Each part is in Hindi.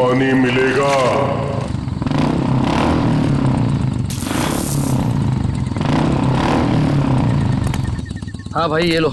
पानी मिलेगा। हाँ भाई ये लो।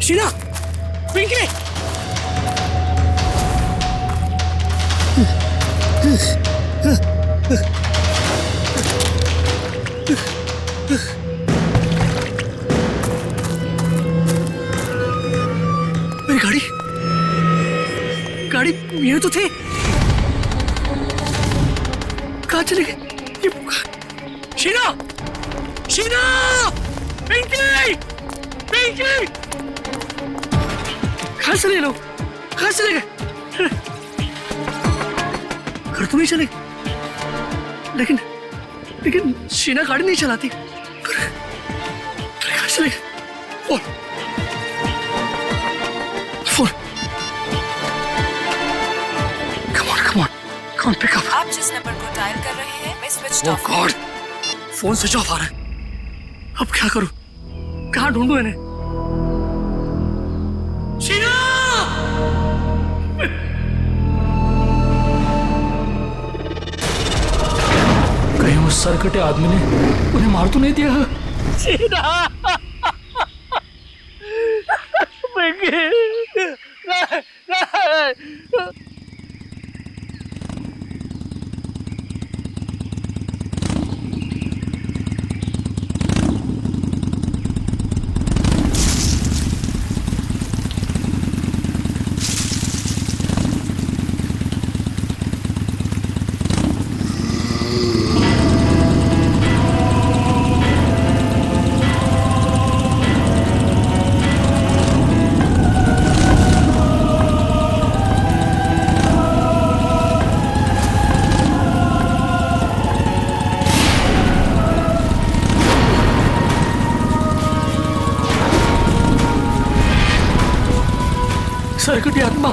शीला, पिंकी, मेरी गाड़ी गाड़ी ये तो थे, कहाँ चले गए ये? शीला, शीला, पिंकी, पिंकी, कहाँ चले लोग? कहाँ चले गए? घर तो नहीं चले, लेकिन लेकिन शीना गाड़ी नहीं चलाती। कहाँ चले गए? Phone, phone, come on, pick up. आप जिस नंबर को डायल कर रहे हैं मैं switch oh off. God, phone switch off आ रहा है। अब क्या करूं? कहाँ ढूंढूं इन्हें? शीना! कहीं उस सरकटे आदमी ने उन्हें मार तो नहीं दिया? शीना! सरकटी आत्मा,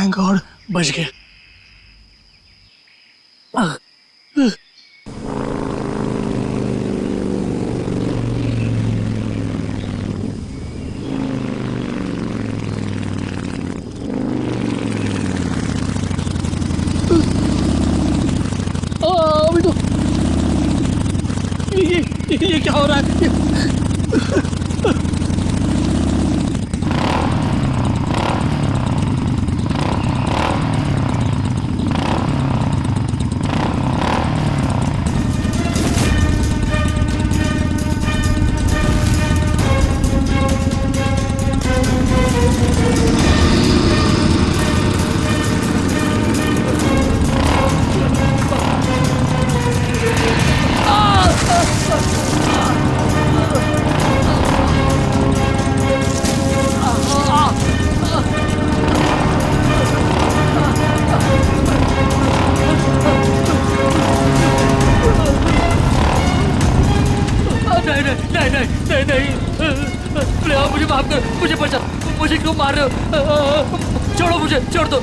थैंक गॉड बच गए। अभी तो ये क्या हो रहा है? नहीं, मुझे माफ कर, मुझे बचा, मुझे क्यों मार रहे हो? छोड़ो मुझे, छोड़ दो।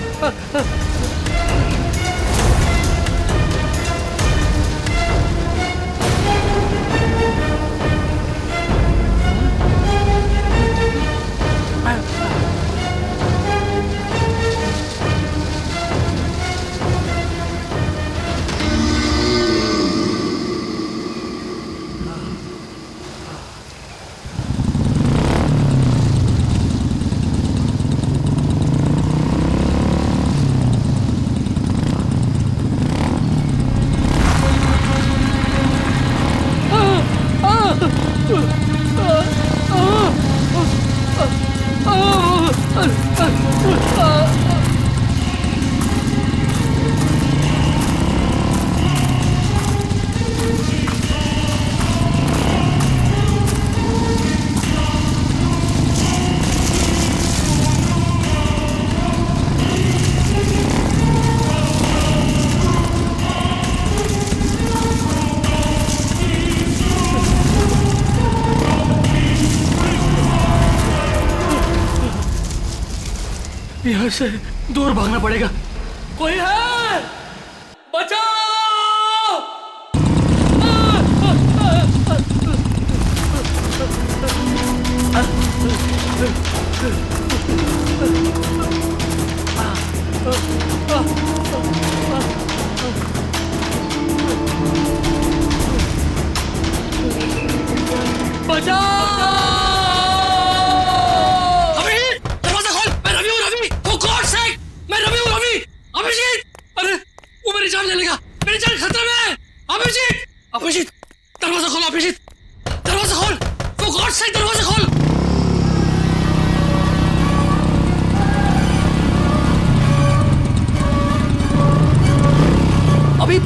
यहाँ से दूर भागना पड़ेगा। कोई है? बचाओ! अभिजीत, दरवाजा खोल अभिजीत, दरवाजा खोल, फॉर गॉड्स सेक दरवाजा खोल। अभी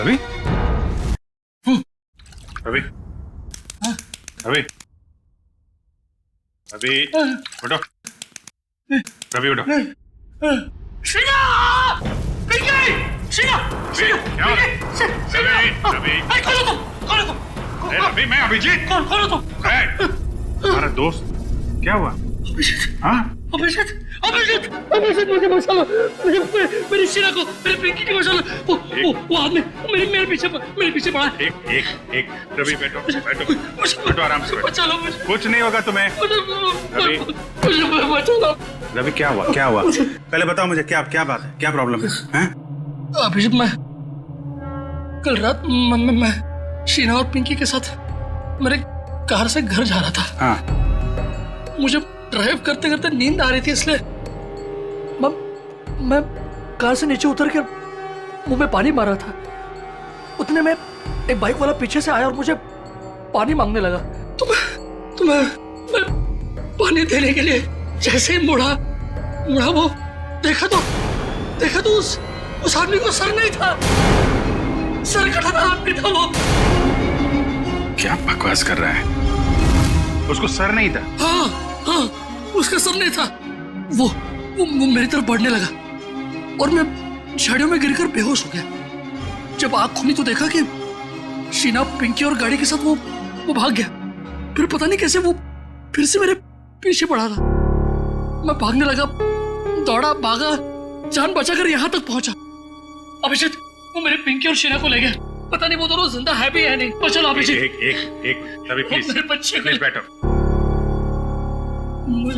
रवि, रवि, रवि, रवि, उठो, रवि उठो। श्रीना! श्रीना! क्या हो रहा है? रवि, खोलो तुम! रवि, मैं अभिजीत। खोलो तुम! तुम्हारा दोस्त क्या हुआ? अभिजीत! हाँ? अभिषेक मुझे बचा लो, मेरी शीला को, मेरी पिंकी को बचा लो। वो आदमी मेरे पीछे पड़ा है। एक रवि बैठो बैठो आराम से बैठो। बचा लो मुझे, कुछ नहीं होगा तुम्हें। रवि मुझे बचा लो। रवि क्या हुआ पहले बताओ मुझे, क्या बात है, क्या प्रॉब्लम है? अभिषेक मैं कल रात मैं शीना और पिंकी के साथ मेरे कार से घर जा रहा था। हाँ। मुझे ड्राइव करते करते नींद आ रही थी, इसलिए मैं कार से नीचे उतर कर मुंह में पानी मार रहा था। उतने में एक बाइक वाला पीछे से आया और मुझे पानी मांगने लगा। तो मैं पानी देने के लिए जैसे ही मुड़ा वो देखा तो उस आदमी को सर नहीं था, सर कटा था आदमी था वो। क्या बकवास कर रहा है? उसको सर नहीं था? हाँ, उसका सर नहीं था। वो मेरी तरफ बढ़ने लगा और मैं झाड़ियों में गिरकर बेहोश हो गया। जब आँख खुली तो देखा कि शीना, पिंकी और गाड़ी के साथ वो भाग गया। फिर पता नहीं कैसे वो फिर से मेरे पीछे पड़ा था। मैं भागने लगा, दौड़ा, भागा, जान बचाकर यहाँ तक पहुंचा। अभिषेक वो मेरे पिंकी और शीना को ले गया। पता नहीं वो दोनों जिंदा है भी है नहीं। तो चलो अभिषेक। एक रवि प्लीज, मेरे बच्चे प्लीज बैठो।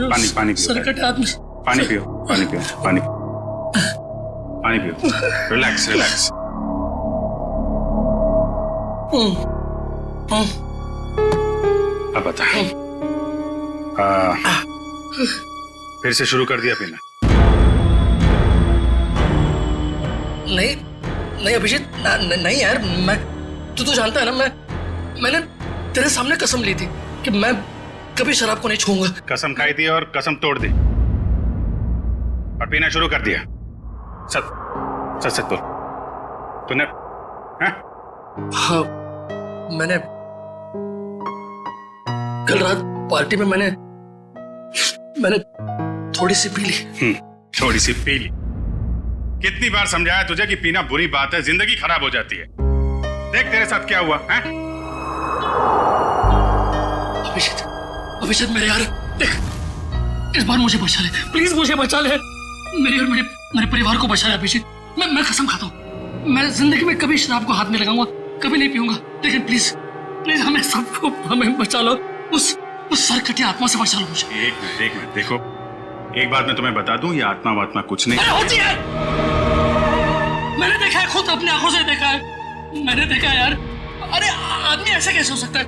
पानी पियो। सर कटे आदमी। पानी पियो। रिलैक्स। अब बता, फिर से शुरू कर दिया पीना? नहीं अभिषेक, नहीं यार, मैं तू तो जानता है ना, मैंने तेरे सामने कसम ली थी कि मैं कभी शराब को नहीं छूऊंगा। कसम खाई थी और कसम तोड़ दी और पीना शुरू कर दिया। सच बोल, तूने? हाँ, मैंने कल रात पार्टी में मैंने थोड़ी सी पी ली। थोड़ी सी पी ली? कितनी बार समझाया तुझे कि पीना बुरी बात है, जिंदगी खराब हो जाती है। देख तेरे साथ क्या हुआ है? अभिषेक मेरे यार, देख इस बार मुझे बचा ले, प्लीज मुझे बचा ले। मेरे और मेरे परिवार को बचा ले अभिषेक। मैं कसम खाता हूँ, मैं जिंदगी में कभी शराब को हाथ नहीं लगाऊंगा, कभी नहीं पीऊंगा। लेकिन प्लीज हमें बचा लो, उस सरकटी आत्मा से बचा लो मुझे। एक मिनट देखो, एक बात मैं तुम्हें बता दूं, ये आत्मा कुछ नहीं होती है। मैंने देखा है, खुद अपनी आंखों से देखा है, मैंने देखा है यार। अरे आदमी ऐसा कैसे हो सकता है?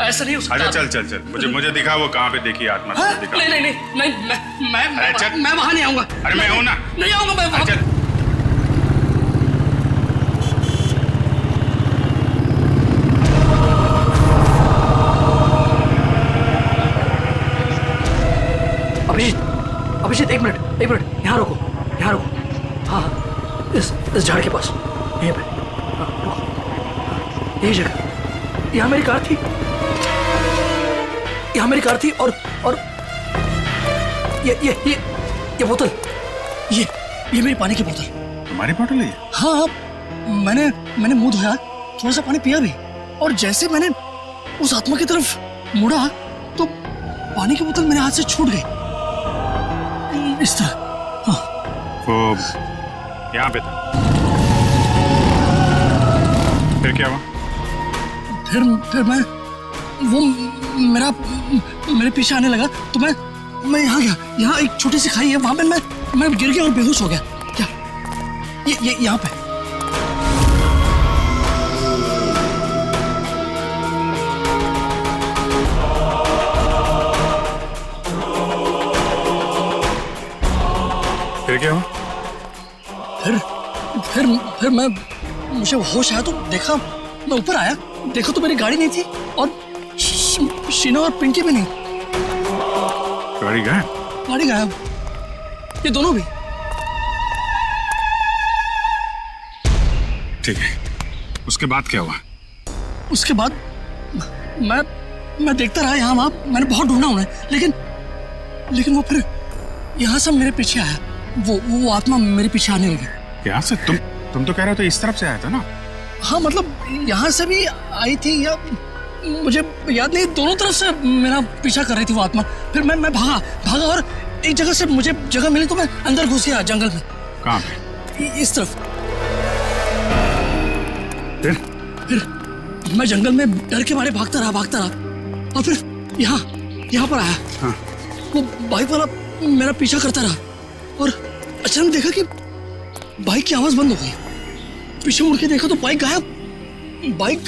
ऐसा नहीं हो सकता। अच्छा चल, मुझे दिखा वो कहाँ पे देखी आत्मा। दिखा। नहीं, मैं वहां नहीं आऊंगा। अरे मैं हूं ना। नहीं आऊंगा मैं वहां। चल। अभिषेक एक मिनट, यहाँ रुको। हाँ, इस झाड़ के पास, यहीं पे। हाँ, रुको। यही जगह, यहाँ मेरी कार थी और ये बोतल, ये मेरी पानी की बोतल। तुम्हारी बोतल है? हाँ, मैंने मुंह धोया, थोड़ा सा पानी पिया भी, और जैसे मैंने उस आत्मा की तरफ मुड़ा तो पानी की बोतल मेरे हाथ से छूट गई, इस तरह। हाँ। वो यहाँ पे था, फिर क्या हुआ? फिर वो मेरे पीछे आने लगा तो मैं यहाँ गया। यहाँ एक छोटी सी खाई है, वहां पे मैं गिर गया और बेहोश हो गया। क्या ये यहाँ पे? फिर क्या हुआ? फिर मुझे होश आया तो देखा, मैं ऊपर आया, देखा तो मेरी गाड़ी नहीं थी और शीना और पिंकी भी नहीं। गाड़ी गायब? ये दोनों भी। ठीक है, उसके बाद क्या हुआ? उसके बाद मैं देखता रहा यहाँ वहां, मैंने बहुत ढूंढा उन्हें, लेकिन वो फिर यहाँ से मेरे पीछे आया। वो आत्मा मेरे पीछे आने लगी। यहाँ से? तुम तो कह रहे हो तो इस तरफ से आया था ना? हाँ, मतलब यहाँ से भी आई थी या मुझे याद नहीं, दोनों तरफ से मेरा पीछा कर रही थी वो आत्मा। फिर मैं भागा और एक जगह से मुझे जगह मिली तो मैं अंदर घुस गया जंगल में। कहाँ पे? इस तरफ। फिर मैं जंगल में डर के मारे भागता रहा और फिर यहाँ पर आया। हाँ। वो बाइक वाला मेरा पीछा करता रहा और अचानक देखा कि बाइक की आवाज बंद हो गई। पीछे मुड़ के देखा तो बाइक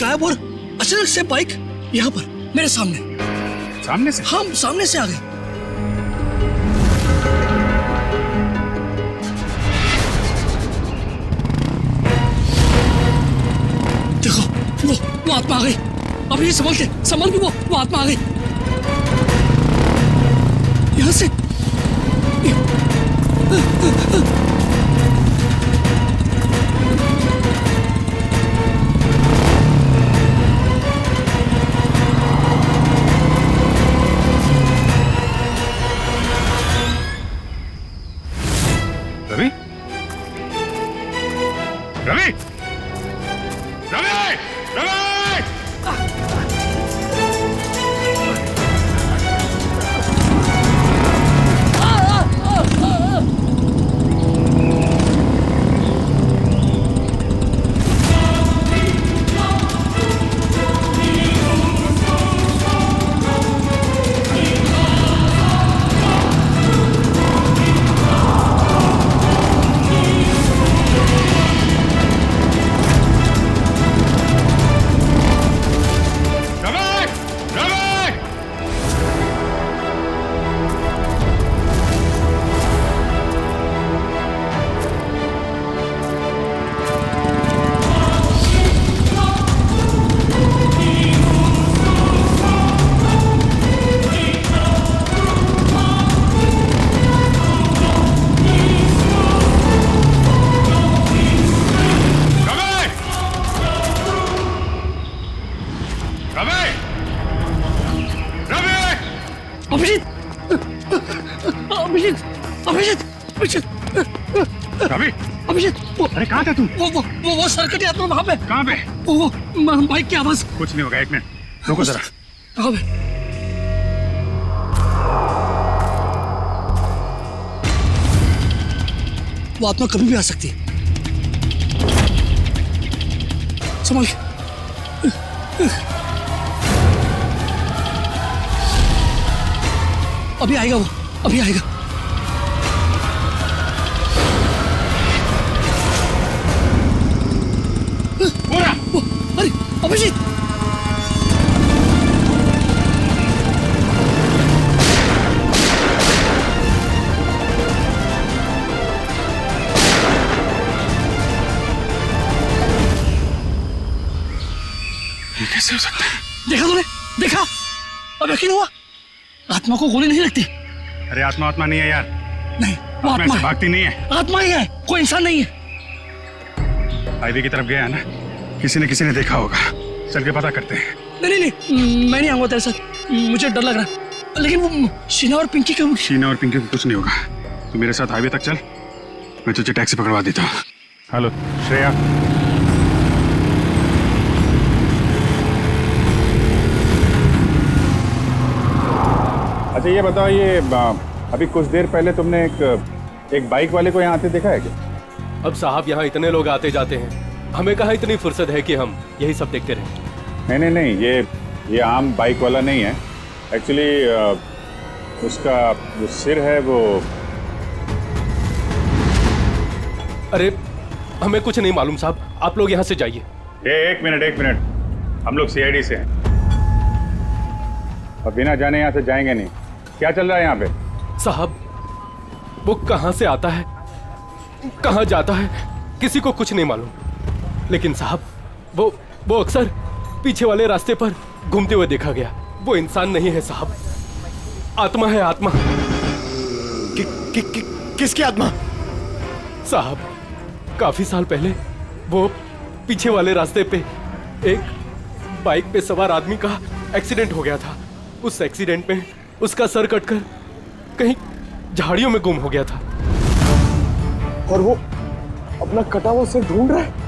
गायब और अचानक से बाइक यहाँ पर मेरे सामने से? हाँ, सामने से आ गई। देखो वो आत्मा आ गई। अब ये संभल के वो आत्मा आ गई यहाँ से। रवि? रवि? रवि? रवि? रवि? अभिषेक, अरे कहाँ था तू? वो सर्कट यात्रा वहाँ पे। कहाँ पे? वो बाइक की आवाज। कुछ नहीं होगा, 1 मिनट रुको जरा। कहाँ पे? वो आत्मा कभी भी आ सकती है। संभल। अभी आएगा वो, अभी आएगा। अरे अभिजीत, ये कैसे हो सकता है? देखा तूने? देखा? अब यकीन हुआ? आत्मा को गोली नहीं लगती। अरे आत्मा नहीं है यार। नहीं, वो आत्मा से भागती नहीं है। आत्मा ही है, कोई इंसान नहीं है। हाईवे की तरफ गया है ना, किसी ने देखा होगा। चल के पता करते हैं। नहीं, मैं नहीं आऊंगा तेरे साथ, मुझे डर लग रहा है। लेकिन वो शीना और पिंकी को कुछ नहीं होगा। तू मेरे साथ हाईवे तक चल, मैं तुझे टैक्सी पकड़वा देता हूँ। हेलो श्रेया। अच्छा ये बताओ, ये अभी कुछ देर पहले तुमने एक बाइक वाले को यहाँ आते देखा है क्या? अब साहब यहाँ इतने लोग आते जाते हैं, हमें कहाँ इतनी फुर्सत है कि हम यही सब देखते रहें। नहीं, ये आम बाइक वाला नहीं है। एक्चुअली उसका जो सिर है वो। अरे हमें कुछ नहीं मालूम साहब, आप लोग यहाँ से जाइए। एक मिनट, हम लोग CID से हैं और बिना जाने यहाँ से जाएंगे नहीं। क्या चल रहा है यहाँ पे? साहब वो कहाँ से आता है, कहाँ जाता है, किसी को कुछ नहीं मालूम। लेकिन साहब वो अक्सर पीछे वाले रास्ते पर घूमते हुए देखा गया। वो इंसान नहीं है साहब, आत्मा है, आत्मा। किसकी आत्मा? साहब काफी साल पहले वो पीछे वाले रास्ते पे एक बाइक पे सवार आदमी का एक्सीडेंट हो गया था। उस एक्सीडेंट में उसका सर कटकर कहीं झाड़ियों में गुम हो गया था। और वो अपना कटा हुआ सिर ढूंढ रहा है।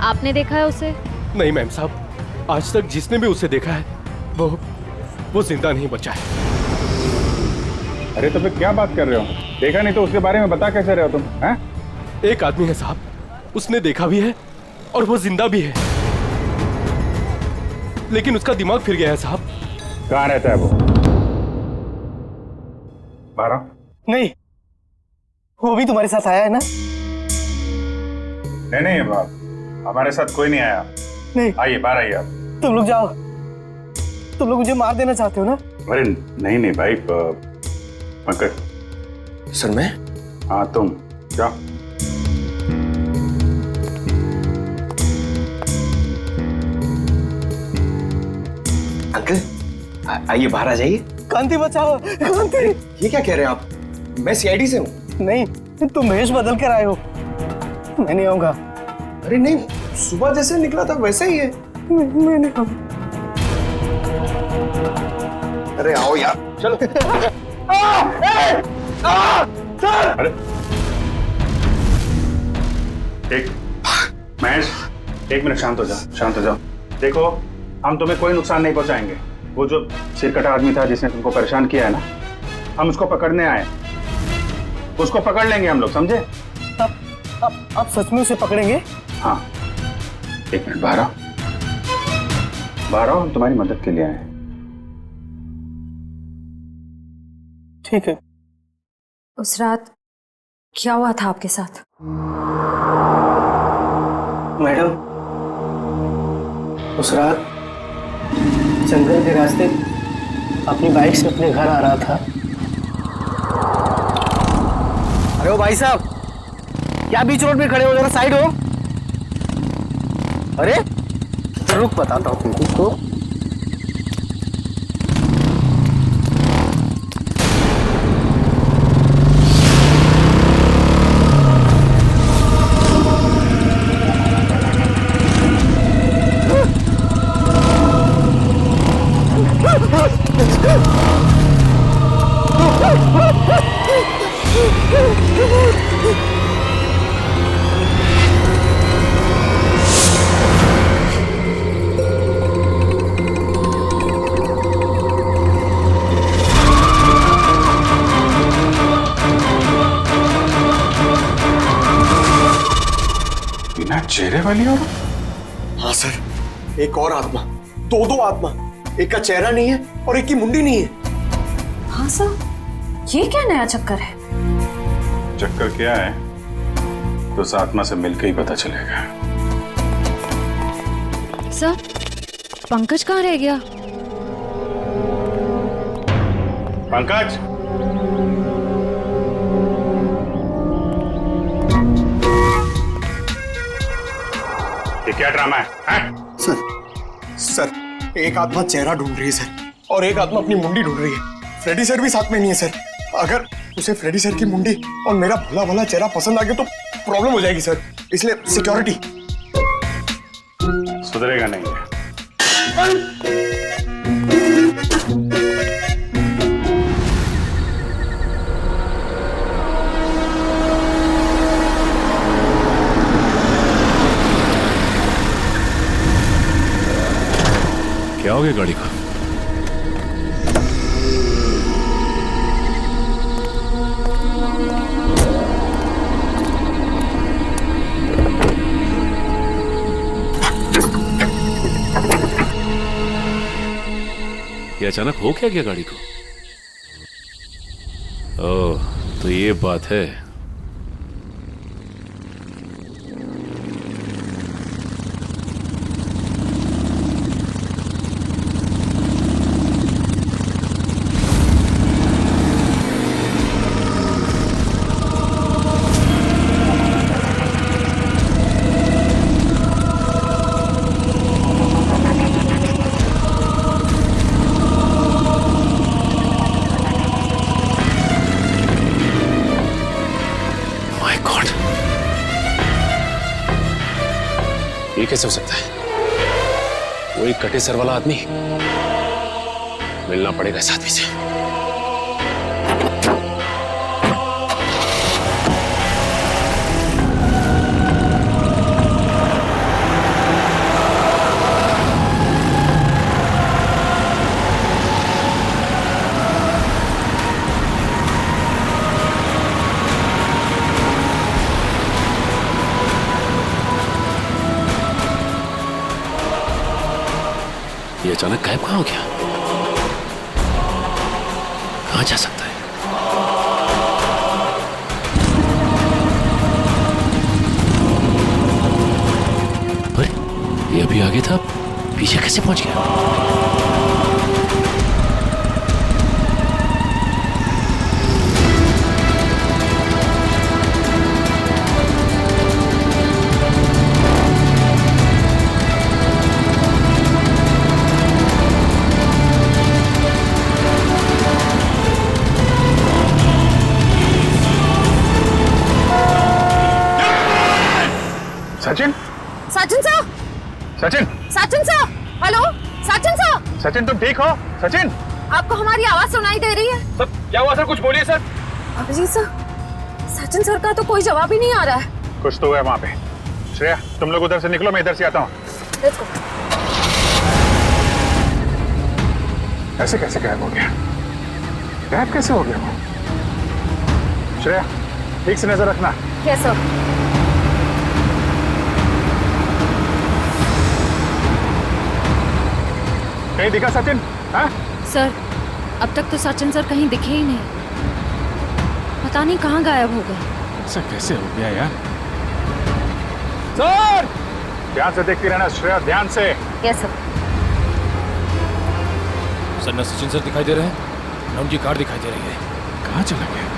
आपने देखा है उसे? नहीं मैम साहब, आज तक जिसने भी उसे देखा है वो जिंदा नहीं बचा है। अरे तो फिर क्या बात कर रहे हो? देखा नहीं तो उसके बारे में बता कैसे रहे हो तुम? हैं? एक आदमी है साहब, उसने देखा भी है और वो जिंदा भी है, लेकिन उसका दिमाग फिर गया है साहब। कहाँ रहता है वो? बारह? नहीं, वो भी तुम्हारे साथ आया है ना? नहीं बाप, हमारे साथ कोई नहीं आया। नहीं, आइए बाहर आइए आप। तुम लोग जाओ। तुम लोग मुझे मार देना चाहते हो ना? अरे नहीं भाई, पंकज। सर मैं? हाँ तुम जाओ। अंकल आइए बाहर आ जाइए। कांति बचाओ, कांति। ये क्या कह रहे हैं आप? मैं सीआईडी से हूँ। नहीं, तुम भेष बदल कर आए हो। मैं नहीं आऊंगा। अरे नहीं, सुबह जैसे निकला था वैसा ही है। मैं नहीं आऊंगा। अरे आओ यार, चलो। अरे एक महेश, 1 मिनट शांत हो जाओ, शांत हो जाओ। देखो, हम तुम्हें कोई नुकसान नहीं पहुंचाएंगे। वो जो सिरकटा आदमी था जिसने तुमको परेशान किया है ना, हम उसको पकड़ने आए। उसको पकड़ लेंगे हम लोग, समझे? आप सच में उसे पकड़ेंगे? हाँ, 1 मिनट बाहर आओ। बाहर आओ, हम तुम्हारी मदद के लिए आए। ठीक है। उस रात क्या हुआ था आपके साथ? मैडम, उस रात जंगल के रास्ते अपनी बाइक से अपने घर आ रहा था। अरे ओ भाई साहब, क्या बीच रोड पे खड़े हो? जरा साइड हो। अरे रुक, बताता हूँ तुमको। बिना चेहरे वाली और? हाँ सर, एक और आत्मा, दो आत्मा। एक का चेहरा नहीं है और एक की मुंडी नहीं है। हाँ सर, ये क्या नया चक्कर है? चक्कर क्या है तो उस आत्मा से मिलकर ही पता चलेगा। सर, पंकज कहाँ रह गया? पंकज, ये क्या ड्रामा है? सर एक आत्मा चेहरा ढूंढ रही है सर, और एक आत्मा अपनी मुंडी ढूंढ रही है। फ्रेडी सर भी साथ में नहीं है सर। अगर उसे फ्रेडी सर की मुंडी और मेरा भला भला चेहरा पसंद आ गया तो प्रॉब्लम हो जाएगी सर, इसलिए सिक्योरिटी। सुधरेगा नहीं है। क्या हो गया गाड़ी का? ये अचानक हो क्या गया गाड़ी को? ओह, तो ये बात है। ये कैसे हो सकता है? वो एक कटे सर वाला आदमी। मिलना पड़ेगा इस आदमी से। अचानक गायब कहाँ हो गया? कहाँ जा सकता है? अरे ये अभी आगे था, पीछे कैसे पहुंच गया? Sachin, Sachin sir, Sachin, Sachin sir, hello, Sachin sir, Sachin तुम ठीक हो? सचिन, आपको हमारी आवाज सुनाई दे रही है? सर क्या हुआ सर? कुछ बोलिए sir. Abhijit sir, Sachin sir का तो कोई जवाब ही नहीं आ रहा है। कुछ तो है वहां पे। श्रेया तुम लोग उधर से निकलो, मैं इधर से आता हूँ। ऐसे कैसे गायब हो गया? गायब कैसे हो गया वो? श्रेया ठीक से नजर रखना। Yes sir. कहीं दिखा सचिन? हाँ? सर अब तक तो सचिन सर कहीं दिखे ही नहीं, पता नहीं कहाँ गायब हो गए। ऐसा कैसे हो गया यार? सर ध्यान से देखती रहना श्रेया, ध्यान से। Yes sir. सर न सचिन सर दिखाई दे रहे हैं, न उनकी कार दिखाई दे रही है। कहाँ चला गया?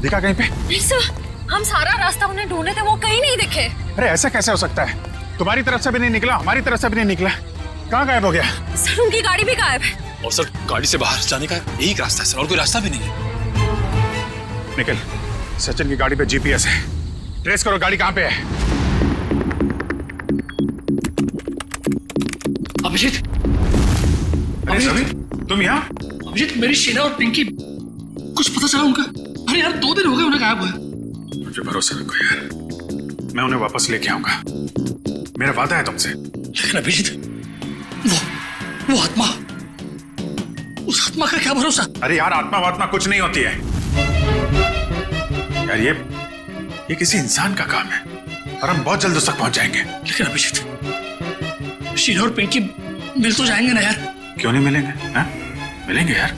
दिखा कहीं पे? नहीं सर, हम सारा रास्ता उन्हें ढूंढे थे, वो कहीं नहीं दिखे। अरे ऐसा कैसे हो सकता है? तुम्हारी तरफ से भी नहीं निकला, हमारी तरफ से भी नहीं निकला, कहाँ गायब हो गया? सर उनकी गाड़ी भी गायब है। और सर गाड़ी से बाहर जाने का यही रास्ता है सर, और कोई रास्ता भी नहीं है। निकल, सचिन की गाड़ी पे जीपीएस है, ट्रेस करो गाड़ी कहाँ पे है। अभिजीत, अभिजीत तुम यहाँ? अभिजीत मेरी शीना और पिंकी, कुछ पता चला उनका? अरे यार 2 दिन हो गए उन्हें गायब हुए। मुझे भरोसा रखो यार, मैं उन्हें वापस लेके आऊंगा, मेरा वादा है तुमसे। लेकिन अभिजीत, वो आत्मा, उस आत्मा का क्या भरोसा? अरे यार आत्मा वात्मा कुछ नहीं होती है यार, ये किसी इंसान का काम है और हम बहुत जल्द उस तक पहुंच जाएंगे। लेकिन अभिजीत, शीना और पिंकी मिल तो जाएंगे ना यार? क्यों नहीं मिलेंगे? हाँ? मिलेंगे यार,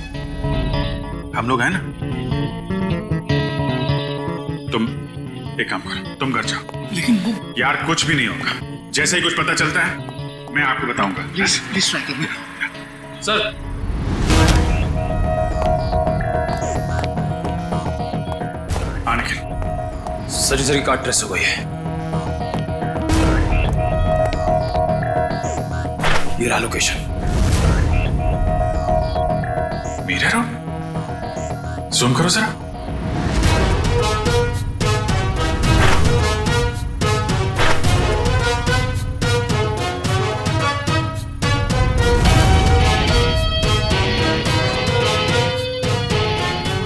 हम लोग हैं ना। तुम एक काम करो, तुम घर जाओ। लेकिन वो यार कुछ भी नहीं होगा, जैसे ही कुछ पता चलता है मैं आपको बताऊंगा। प्लीज ट्राई करिए सर। आने के सचिन सर की कार ट्रेस हो गई है। ये रहा लोकेशन। मीरा रोड, जूम करो जरा।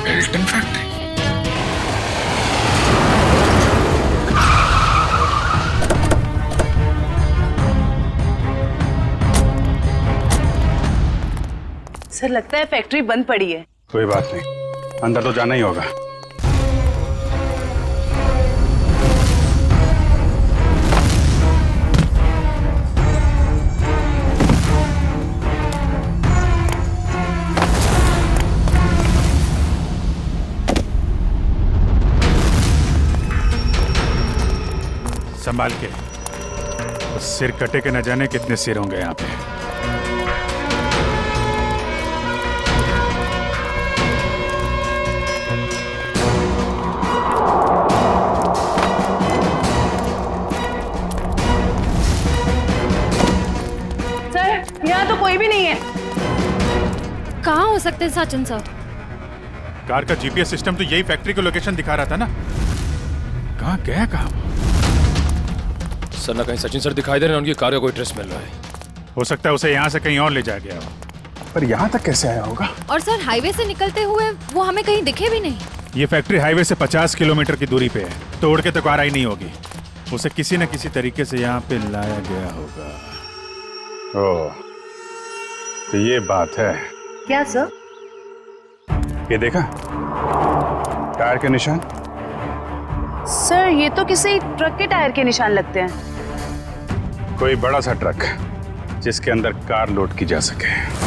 Belton factory. सर लगता है फैक्ट्री बंद पड़ी है। कोई बात नहीं, अंदर तो जाना ही होगा। संभाल के, उस सिर कटे के न जाने कितने सिर होंगे यहाँ पे। सर यहाँ तो कोई भी नहीं है। कहाँ हो सकते हैं सचिन सर? कार का जीपीएस सिस्टम तो यही फैक्ट्री की लोकेशन दिखा रहा था ना। कहाँ गया कहाँ? सर ना कहीं सचिन सर दिखाई दे रहे हैं, उनकी कार का कोई ट्रेस मिल रहा है। हो सकता है उसे यहाँ से कहीं और ले जाया गया हो, पर यहाँ तक कैसे आया होगा? और सर हाईवे से निकलते हुए वो हमें कहीं दिखे भी नहीं। ये फैक्ट्री हाईवे से 50 किलोमीटर की दूरी पे है, तो उड़ के तो कार आई नहीं होगी। उसे किसी न किसी तरीके से यहाँ पे लाया गया होगा। ओ, तो ये बात है। क्या सर? ये देखा टायर के निशान? सर ये तो किसी ट्रक के टायर के निशान लगते हैं। कोई बड़ा सा ट्रक जिसके अंदर कार लोड की जा सके।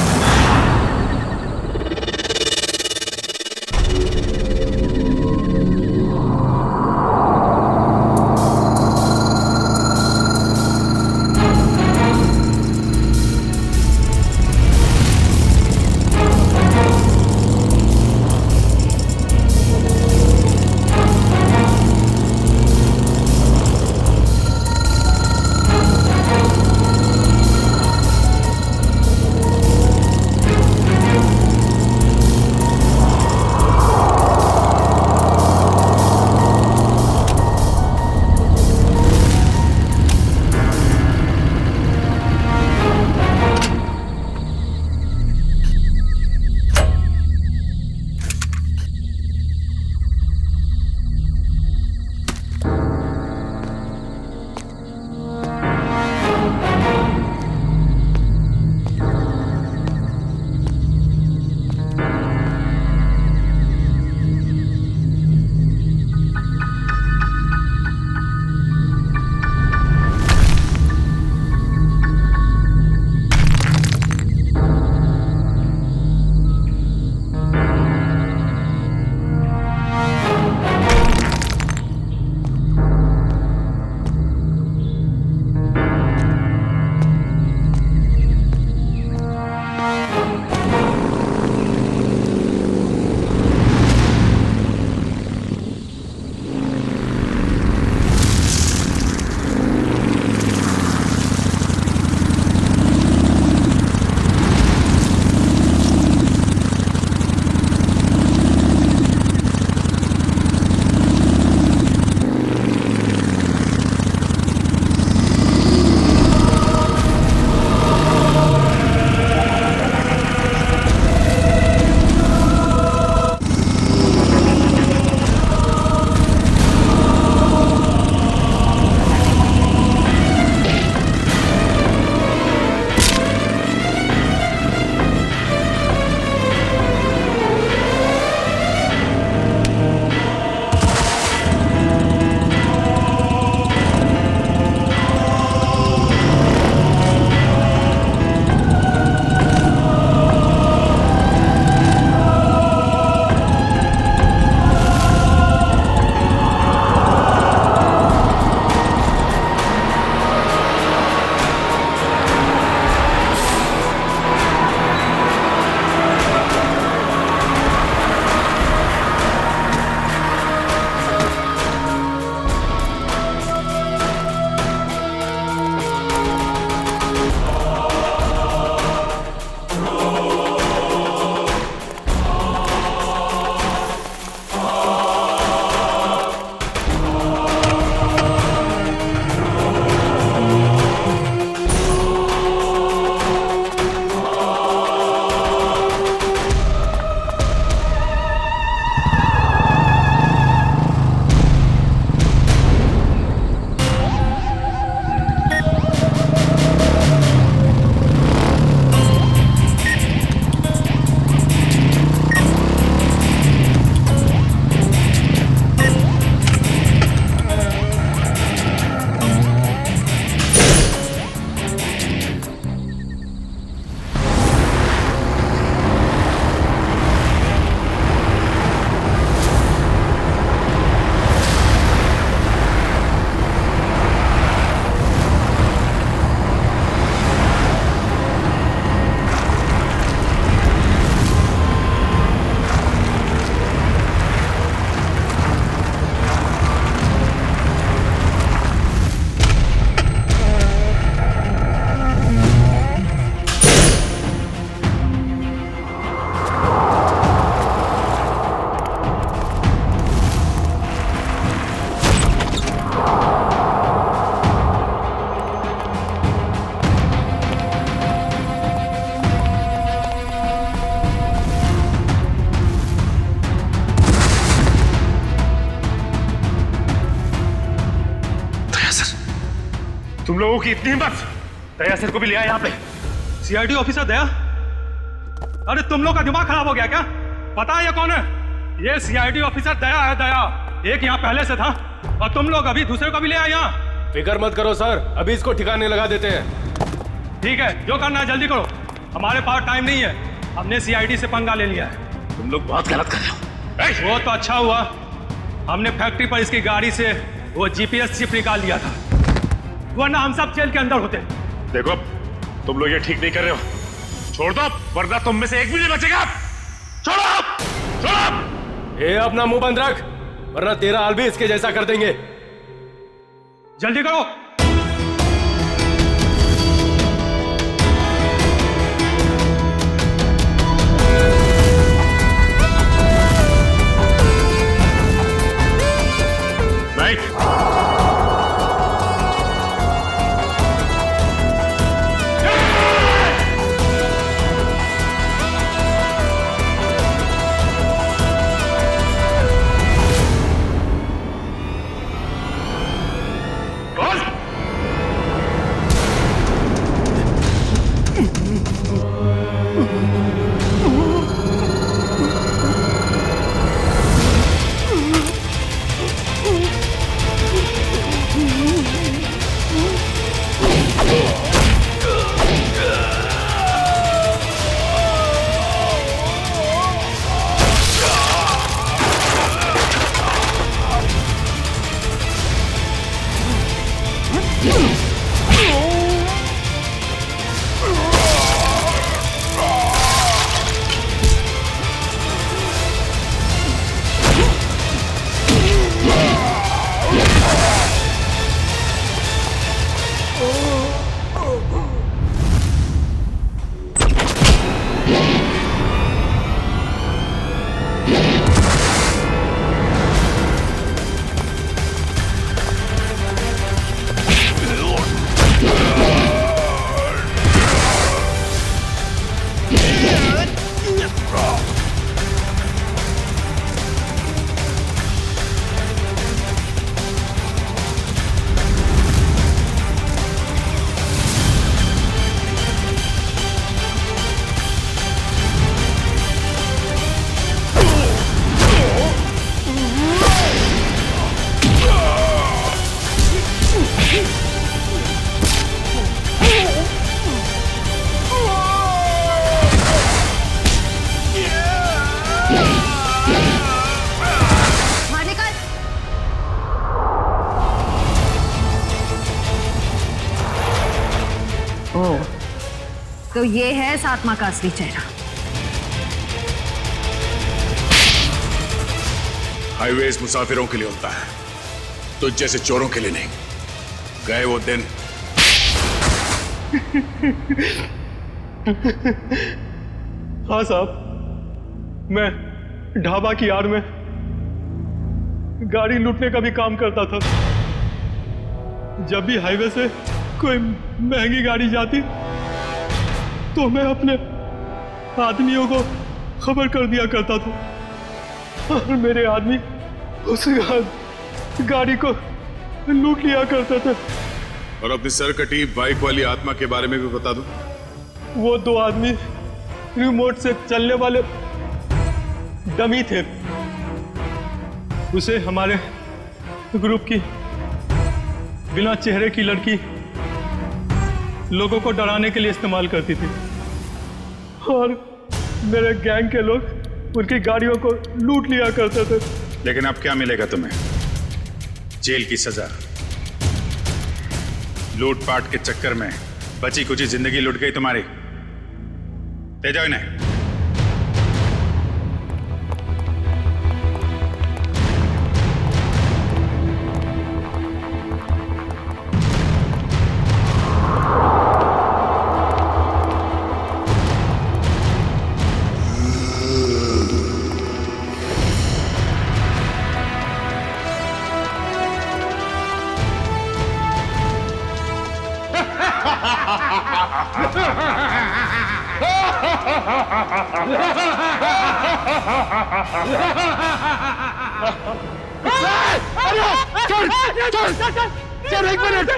तुम लोगों की इतनी हिम्मत, दया सर को भी ले आए यहाँ पे। सीआईडी ऑफिसर दया? अरे तुम लोग का दिमाग खराब हो गया क्या? पता है ये कौन है? ये सीआईडी ऑफिसर दया है, दया। एक यहाँ पहले से था और तुम लोग अभी दूसरे को भी ले आए यहाँ। फिक्र मत करो सर, अभी इसको ठिकाने लगा देते हैं। ठीक है, जो करना है जल्दी करो, हमारे पास टाइम नहीं है। हमने सीआईडी से पंगा ले लिया है। तुम लोग बहुत गलत कर रहे हो। वो तो अच्छा हुआ हमने फैक्ट्री पर इसकी गाड़ी से वो जीपीएस चिप निकाल लिया था, वरना हम सब जेल के अंदर होते। देखो तुम लोग ये ठीक नहीं कर रहे हो, छोड़ दो वरना तुम में से एक भी नहीं बचेगा। छोड़ो, छोड़ो। ये अपना मुंह बंद रख, वरना तेरा हाल भी इसके जैसा कर देंगे। जल्दी करो। तो ये है इस आत्मा का असली चेहरा। हाईवेज मुसाफिरों के लिए होता है, तो जैसे चोरों के लिए नहीं। गए वो दिन। हाँ साहब, मैं ढाबा की आड़ में गाड़ी लूटने का भी काम करता था। जब भी हाईवे से कोई महंगी गाड़ी जाती तो मैं अपने आदमियों को खबर कर दिया करता था और मेरे आदमी उस गाड़ी को लूट लिया करते थे। और अपनी सरकटी बाइक वाली आत्मा के बारे में भी बता दो। वो दो आदमी रिमोट से चलने वाले डमी थे। उसे हमारे ग्रुप की बिना चेहरे की लड़की लोगों को डराने के लिए इस्तेमाल करती थी और मेरे गैंग के लोग उनकी गाड़ियों को लूट लिया करते थे। लेकिन अब क्या मिलेगा तुम्हें? जेल की सजा। लूटपाट के चक्कर में बची कुची जिंदगी लुट गई तुम्हारी। ले जाओ इन्हें। चल एक minute.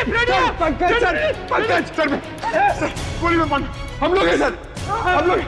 Pankaj sir, Pankaj sir, गोली में बंद, हम लोग हैं सर, हम लोग